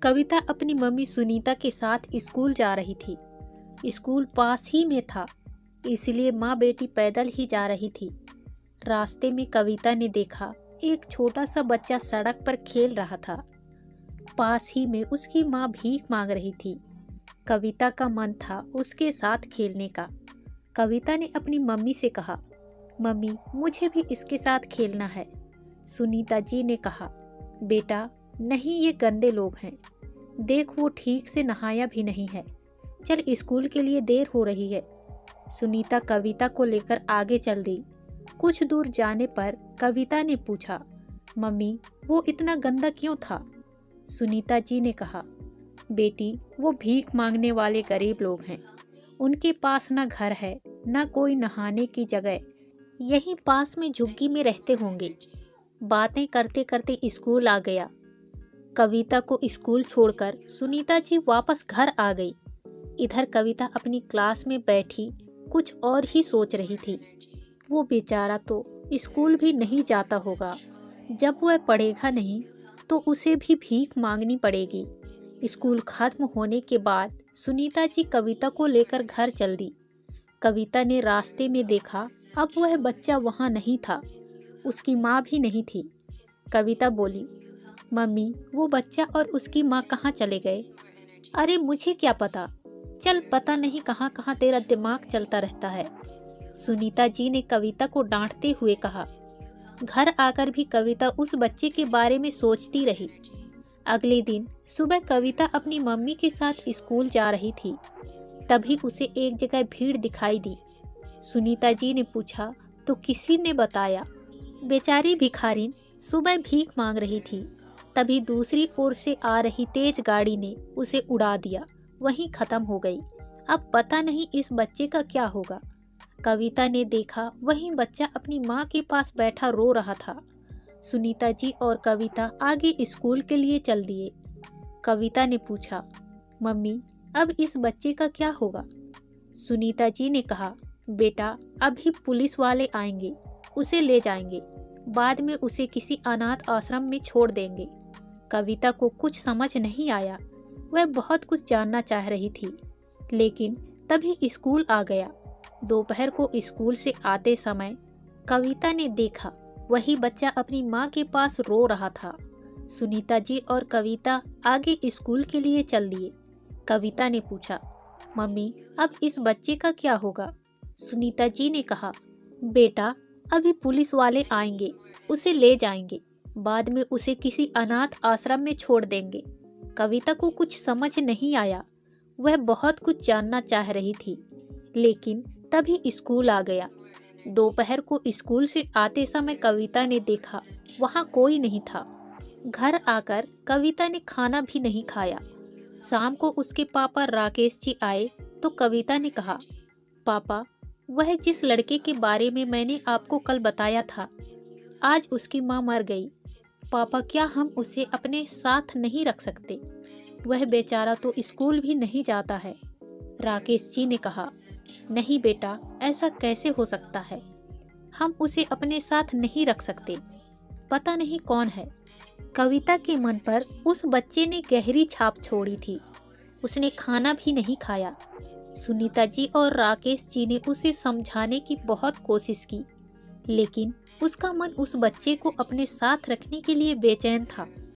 कविता अपनी मम्मी सुनीता के साथ स्कूल जा रही थी। स्कूल पास ही में था, इसलिए माँ बेटी पैदल ही जा रही थी। रास्ते में कविता ने देखा एक छोटा सा बच्चा सड़क पर खेल रहा था। पास ही में उसकी माँ भीख मांग रही थी। कविता का मन था उसके साथ खेलने का। कविता ने अपनी मम्मी से कहा, मम्मी मुझे भी इसके साथ खेलना है। सुनीता जी ने कहा, बेटा नहीं, ये गंदे लोग हैं। देख वो ठीक से नहाया भी नहीं है। चल स्कूल के लिए देर हो रही है। सुनीता कविता को लेकर आगे चल दी। कुछ दूर जाने पर कविता ने पूछा, मम्मी वो इतना गंदा क्यों था? सुनीता जी ने कहा, बेटी वो भीख मांगने वाले गरीब लोग हैं। उनके पास ना घर है ना कोई नहाने की जगह। यहीं पास में झुग्गी में रहते होंगे। बातें करते करते स्कूल आ गया। कविता को स्कूल छोड़कर सुनीता जी वापस घर आ गई। इधर कविता अपनी क्लास में बैठी कुछ और ही सोच रही थी। वो बेचारा तो स्कूल भी नहीं जाता होगा। जब वह पढ़ेगा नहीं तो उसे भी भीख मांगनी पड़ेगी। स्कूल खत्म होने के बाद सुनीता जी कविता को लेकर घर चल दी। कविता ने रास्ते में देखा अब वह बच्चा वहाँ नहीं था, उसकी माँ भी नहीं थी। कविता बोली, मम्मी वो बच्चा और उसकी माँ कहाँ चले गए? अरे मुझे क्या पता, चल पता नहीं कहाँ कहाँ तेरा दिमाग चलता रहता है। सुनीता जी ने कविता को डांटते हुए कहा। घर आकर भी कविता उस बच्चे के बारे में सोचती रही। अगले दिन सुबह कविता अपनी मम्मी के साथ स्कूल जा रही थी। तभी उसे एक जगह भीड़ दिखाई दी। सुनीता जी ने पूछा तो किसी ने बताया, बेचारी भिखारिन सुबह भीख मांग रही थी। तभी दूसरी ओर से आ रही तेज गाड़ी ने उसे उड़ा दिया, वहीं खत्म हो गई। अब पता नहीं इस बच्चे का क्या होगा। कविता ने देखा वहीं बच्चा अपनी माँ के पास बैठा रो रहा था। सुनीता जी और कविता आगे स्कूल के लिए चल दिए। कविता ने पूछा, मम्मी अब इस बच्चे का क्या होगा? सुनीता जी ने कहा, बेटा अभी पुलिस वाले आएंगे, उसे ले जाएंगे। बाद में उसे किसी अनाथ आश्रम में छोड़ देंगे। कविता को कुछ समझ नहीं आया। वह बहुत कुछ जानना चाह रही थी, लेकिन तभी स्कूल आ गया। दोपहर को स्कूल से आते समय कविता ने देखा वही बच्चा अपनी माँ के पास रो रहा था। सुनीता जी और कविता आगे स्कूल के लिए चल दिए। कविता ने पूछा, मम्मी अब इस बच्चे का क्या होगा? सुनीता जी ने कहा, बेटा अभी पुलिस वाले आएंगे, उसे ले जाएंगे। बाद में उसे किसी अनाथ आश्रम में छोड़ देंगे। कविता को कुछ समझ नहीं आया। वह बहुत कुछ जानना चाह रही थी, लेकिन तभी स्कूल आ गया। दोपहर को स्कूल से आते समय कविता ने देखा वहाँ कोई नहीं था। घर आकर कविता ने खाना भी नहीं खाया। शाम को उसके पापा राकेश जी आए तो कविता ने कहा, पापा वह जिस लड़के के बारे में मैंने आपको कल बताया था, आज उसकी माँ मर गई। पापा क्या हम उसे अपने साथ नहीं रख सकते? वह बेचारा तो स्कूल भी नहीं जाता है। राकेश जी ने कहा, नहीं बेटा ऐसा कैसे हो सकता है? हम उसे अपने साथ नहीं रख सकते। पता नहीं कौन है। कविता के मन पर उस बच्चे ने गहरी छाप छोड़ी थी। उसने खाना भी नहीं खाया। सुनीता जी और राकेश जी ने उसे समझाने की बहुत कोशिश की, लेकिन उसका मन उस बच्चे को अपने साथ रखने के लिए बेचैन था।